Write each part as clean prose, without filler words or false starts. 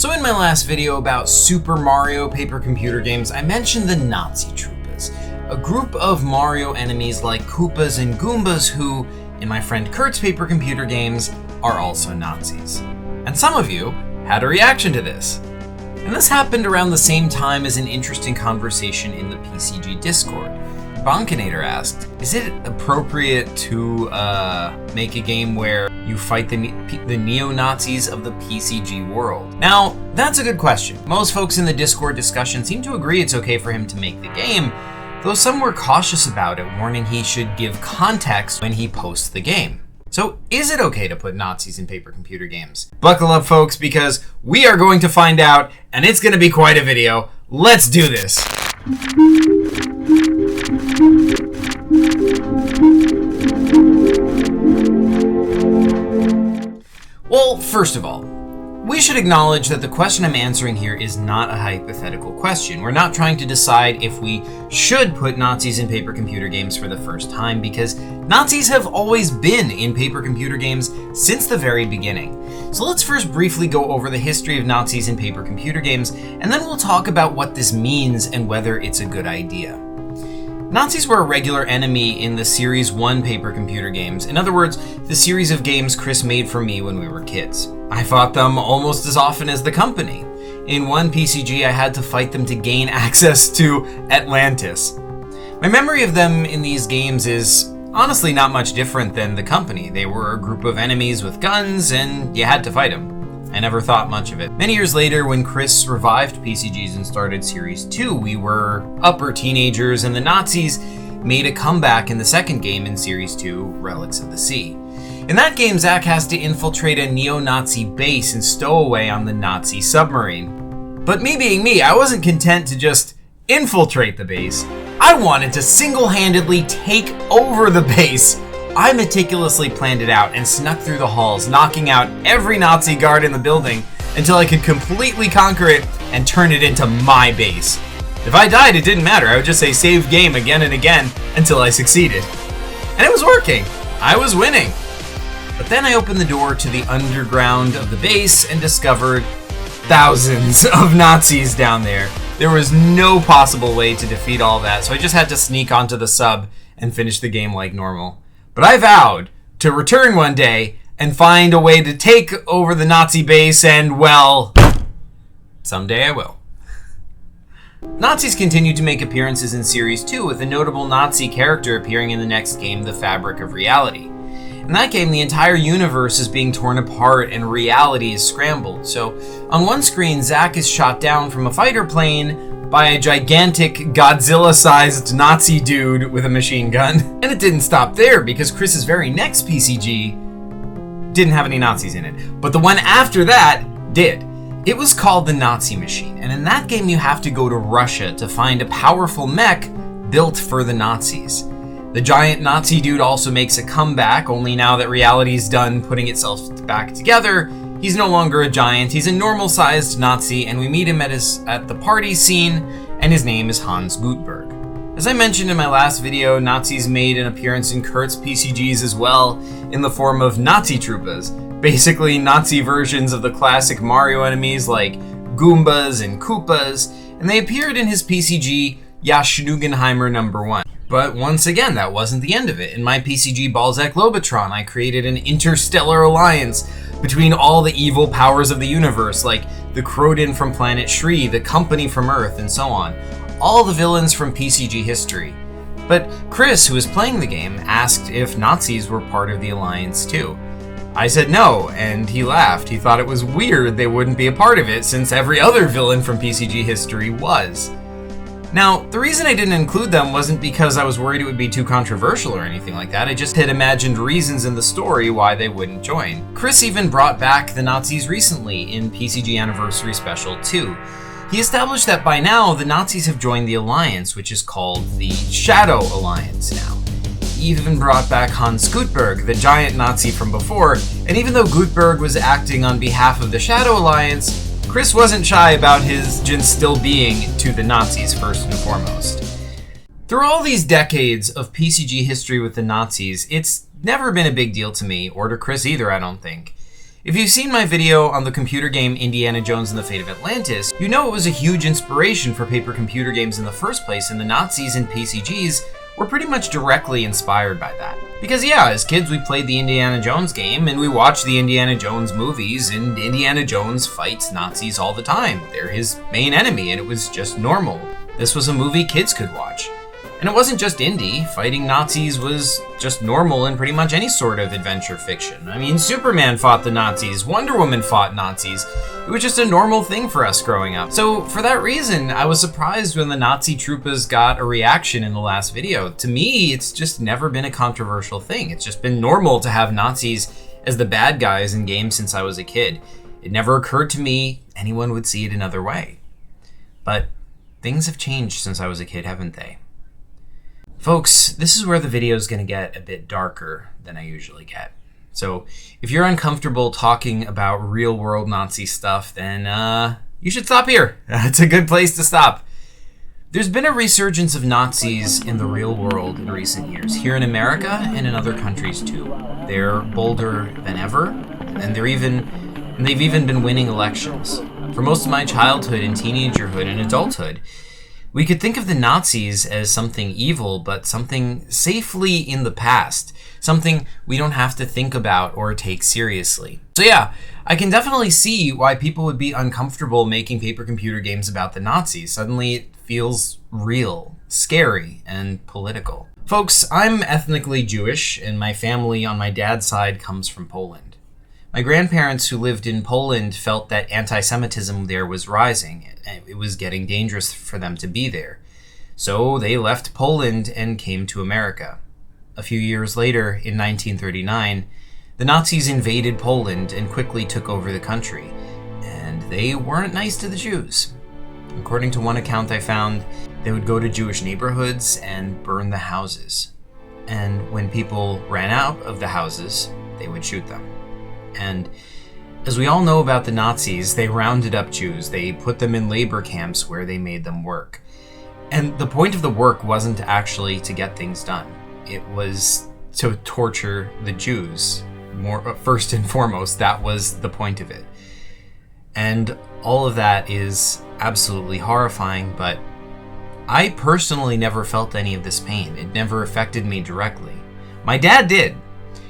So in my last video about Super Mario paper computer games, I mentioned the Nazi Troopas, a group of Mario enemies like Koopas and Goombas who, in my friend Kurt's paper computer games, are also Nazis. And some of you had a reaction to this. And this happened around the same time as an interesting conversation in the PCG Discord. Bonkinator asked, is it appropriate to make a game where you fight the neo-Nazis of the PCG world? Now, that's a good question. Most folks in the Discord discussion seem to agree it's okay for him to make the game, though some were cautious about it, warning he should give context when he posts the game. So, is it okay to put Nazis in paper computer games? Buckle up, folks, because we are going to find out, and it's going to be quite a video. Let's do this! Well, first of all, we should acknowledge that the question I'm answering here is not a hypothetical question. We're not trying to decide if we should put Nazis in paper computer games for the first time, because Nazis have always been in paper computer games since the very beginning. So let's first briefly go over the history of Nazis in paper computer games, and then we'll talk about what this means and whether it's a good idea. Nazis were a regular enemy in the Series 1 paper computer games. In other words, the series of games Chris made for me when we were kids. I fought them almost as often as the company. In one PCG, I had to fight them to gain access to Atlantis. My memory of them in these games is honestly not much different than the company. They were a group of enemies with guns, and you had to fight them. I never thought much of it. Many years later, when Chris revived PCGs and started Series 2, we were upper teenagers, and the Nazis made a comeback in the second game in Series 2, Relics of the Sea. In that game, Zach has to infiltrate a neo-Nazi base and stow away on the Nazi submarine. But me being me, I wasn't content to just infiltrate the base. I wanted to single-handedly take over the base. I meticulously planned it out and snuck through the halls, knocking out every Nazi guard in the building until I could completely conquer it and turn it into my base. If I died, it didn't matter. I would just say save game again and again until I succeeded. And it was working. I was winning. But then I opened the door to the underground of the base and discovered thousands of Nazis down there. There was no possible way to defeat all that, so I just had to sneak onto the sub and finish the game like normal. But I vowed to return one day and find a way to take over the Nazi base, and, well, someday I will. Nazis continued to make appearances in Series 2, with a notable Nazi character appearing in the next game, The Fabric of Reality. In that game, the entire universe is being torn apart and reality is scrambled. So, on one screen, Zack is shot down from a fighter plane by a gigantic Godzilla-sized Nazi dude with a machine gun. And it didn't stop there, because Chris's very next PCG didn't have any Nazis in it. But the one after that did. It was called the Nazi Machine, and in that game you have to go to Russia to find a powerful mech built for the Nazis. The giant Nazi dude also makes a comeback, only now that reality's done putting itself back together, he's no longer a giant, he's a normal-sized Nazi, and we meet him at the party scene, and his name is Hans Gutberg. As I mentioned in my last video, Nazis made an appearance in Kurt's PCGs as well, in the form of Nazi Troopas, basically Nazi versions of the classic Mario enemies like Goombas and Koopas, and they appeared in his PCG Yashnugenheimer No. 1. But once again, that wasn't the end of it. In my PCG Balzac Lobotron, I created an interstellar alliance between all the evil powers of the universe, like the Kroden from Planet Shri, the Company from Earth, and so on. All the villains from PCG history. But Chris, who was playing the game, asked if Nazis were part of the alliance too. I said no, and he laughed. He thought it was weird they wouldn't be a part of it, since every other villain from PCG history was. Now, the reason I didn't include them wasn't because I was worried it would be too controversial or anything like that. I just had imagined reasons in the story why they wouldn't join. Chris even brought back the Nazis recently in PCG Anniversary Special 2. He established that by now, the Nazis have joined the Alliance, which is called the Shadow Alliance now. He even brought back Hans Gutberg, the giant Nazi from before, and even though Gutberg was acting on behalf of the Shadow Alliance, Chris wasn't shy about his still being to the Nazis first and foremost. Through all these decades of PCG history with the Nazis, it's never been a big deal to me, or to Chris either, I don't think. If you've seen my video on the computer game Indiana Jones and the Fate of Atlantis, you know it was a huge inspiration for paper computer games in the first place, and the Nazis and PCGs were pretty much directly inspired by that. Because yeah, as kids we played the Indiana Jones game, and we watched the Indiana Jones movies, and Indiana Jones fights Nazis all the time. They're his main enemy, and it was just normal. This was a movie kids could watch. And it wasn't just indie. Fighting Nazis was just normal in pretty much any sort of adventure fiction. I mean, Superman fought the Nazis, Wonder Woman fought Nazis. It was just a normal thing for us growing up. So for that reason, I was surprised when the Nazi troopers got a reaction in the last video. To me, it's just never been a controversial thing. It's just been normal to have Nazis as the bad guys in games since I was a kid. It never occurred to me anyone would see it another way. But things have changed since I was a kid, haven't they? Folks, this is where the video is going to get a bit darker than I usually get. So if you're uncomfortable talking about real-world Nazi stuff, then you should stop here. It's a good place to stop. There's been a resurgence of Nazis in the real world in recent years, here in America and in other countries too. They're bolder than ever, and they've even been winning elections. For most of my childhood and teenagerhood and adulthood, we could think of the Nazis as something evil, but something safely in the past. Something we don't have to think about or take seriously. So yeah, I can definitely see why people would be uncomfortable making paper computer games about the Nazis. Suddenly it feels real, scary, and political. Folks, I'm ethnically Jewish, and my family on my dad's side comes from Poland. My grandparents who lived in Poland felt that anti-Semitism there was rising. It was getting dangerous for them to be there. So they left Poland and came to America. A few years later, in 1939, the Nazis invaded Poland and quickly took over the country. And they weren't nice to the Jews. According to one account I found, they would go to Jewish neighborhoods and burn the houses. And when people ran out of the houses, they would shoot them. And as we all know about the Nazis, they rounded up Jews. They put them in labor camps where they made them work. And the point of the work wasn't actually to get things done. It was to torture the Jews. First and foremost, that was the point of it. And all of that is absolutely horrifying, but I personally never felt any of this pain. It never affected me directly. My dad did.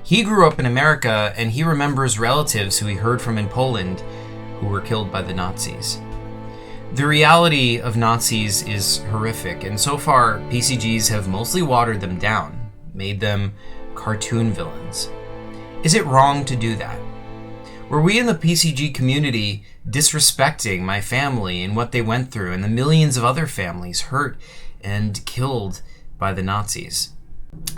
He grew up in America, and he remembers relatives who he heard from in Poland who were killed by the Nazis. The reality of Nazis is horrific, and so far, PCGs have mostly watered them down, made them cartoon villains. Is it wrong to do that? Were we in the PCG community disrespecting my family and what they went through, and the millions of other families hurt and killed by the Nazis?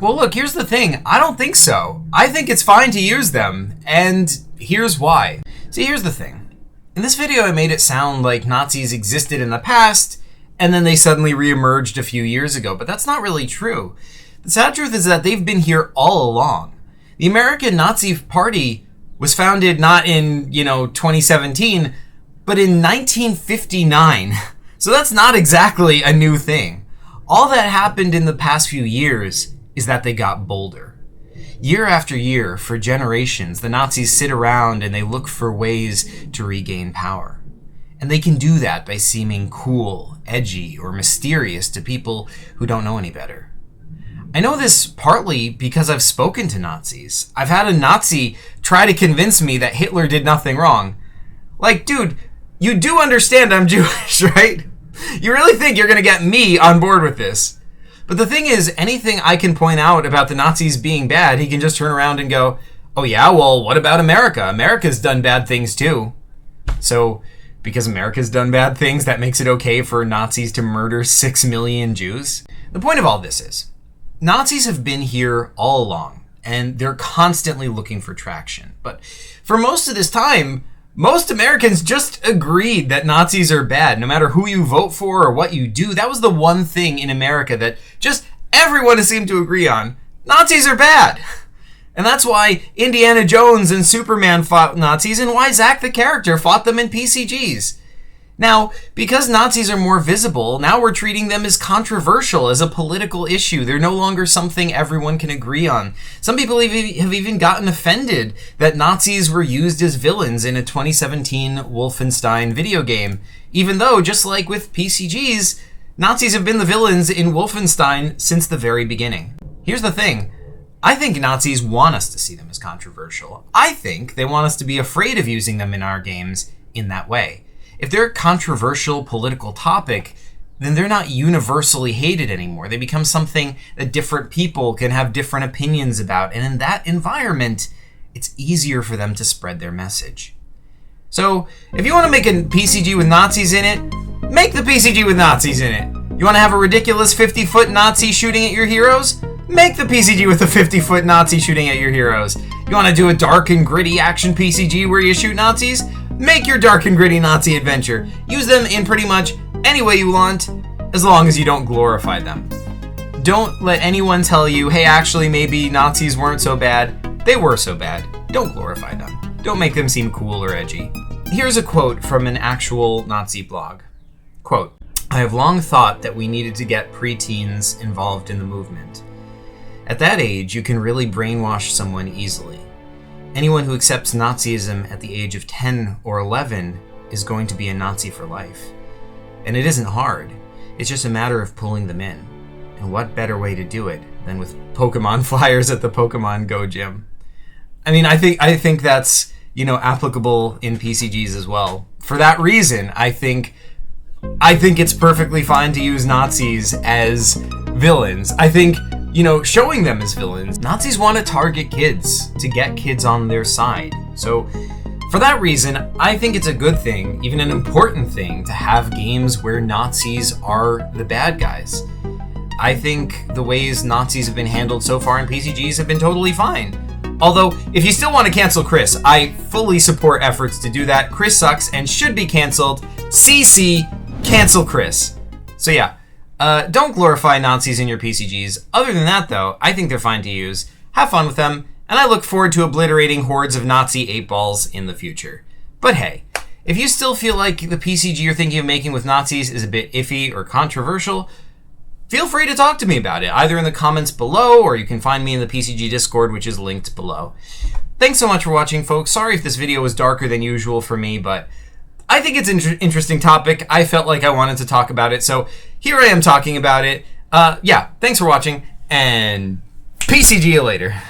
Well, look, here's the thing. I don't think so. I think it's fine to use them, and here's why. See, here's the thing. In this video, I made it sound like Nazis existed in the past, and then they suddenly re-emerged a few years ago, but that's not really true. The sad truth is that they've been here all along. The American Nazi Party was founded not in, 2017, but in 1959. So that's not exactly a new thing. All that happened in the past few years is that they got bolder. Year after year, for generations, the Nazis sit around and they look for ways to regain power. And they can do that by seeming cool, edgy, or mysterious to people who don't know any better. I know this partly because I've spoken to Nazis. I've had a Nazi try to convince me that Hitler did nothing wrong. Like, dude, you do understand I'm Jewish, right? You really think you're gonna get me on board with this? But the thing is, anything I can point out about the Nazis being bad, he can just turn around and go, oh yeah, well, what about America? America's done bad things too. So, because America's done bad things, that makes it okay for Nazis to murder 6 million Jews? The point of all this is, Nazis have been here all along, and they're constantly looking for traction. But for most of this time, most Americans just agreed that Nazis are bad. No matter who you vote for or what you do, that was the one thing in America that just everyone seemed to agree on. Nazis are bad. And that's why Indiana Jones and Superman fought Nazis, and why Zack the character fought them in PCGs. Now, because Nazis are more visible, now we're treating them as controversial, as a political issue. They're no longer something everyone can agree on. Some people have even gotten offended that Nazis were used as villains in a 2017 Wolfenstein video game, even though, just like with PCGs, Nazis have been the villains in Wolfenstein since the very beginning. Here's the thing. I think Nazis want us to see them as controversial. I think they want us to be afraid of using them in our games in that way. If they're a controversial political topic, then they're not universally hated anymore. They become something that different people can have different opinions about, and in that environment, it's easier for them to spread their message. So, if you want to make a PCG with Nazis in it, make the PCG with Nazis in it. You want to have a ridiculous 50-foot Nazi shooting at your heroes? Make the PCG with a 50-foot Nazi shooting at your heroes. You want to do a dark and gritty action PCG where you shoot Nazis? Make your dark and gritty Nazi adventure. Use them in pretty much any way you want, as long as you don't glorify them. Don't let anyone tell you, hey, actually, maybe Nazis weren't so bad. They were so bad. Don't glorify them. Don't make them seem cool or edgy. Here's a quote from an actual Nazi blog. Quote, "I have long thought that we needed to get preteens involved in the movement. At that age, you can really brainwash someone easily. Anyone who accepts Nazism at the age of 10 or 11 is going to be a Nazi for life. And it isn't hard. It's just a matter of pulling them in. And what better way to do it than with Pokemon flyers at the Pokemon Go gym?" I mean, I think that's, applicable in PCGs as well. For that reason, I think it's perfectly fine to use Nazis as villains. I think, showing them as villains, Nazis want to target kids to get kids on their side. So for that reason, I think it's a good thing, even an important thing, to have games where Nazis are the bad guys. I think the ways Nazis have been handled so far in PCGs have been totally fine. Although, if you still want to cancel Chris, I fully support efforts to do that. Chris sucks and should be canceled. CC, cancel Chris. So yeah, don't glorify Nazis in your PCGs. Other than that, though, I think they're fine to use. Have fun with them, and I look forward to obliterating hordes of Nazi 8-balls in the future. But hey, if you still feel like the PCG you're thinking of making with Nazis is a bit iffy or controversial, feel free to talk to me about it, either in the comments below, or you can find me in the PCG Discord, which is linked below. Thanks so much for watching, folks. Sorry if this video was darker than usual for me, but I think it's an interesting topic. I felt like I wanted to talk about it, so here I am talking about it. Yeah, thanks for watching, and PCG you later.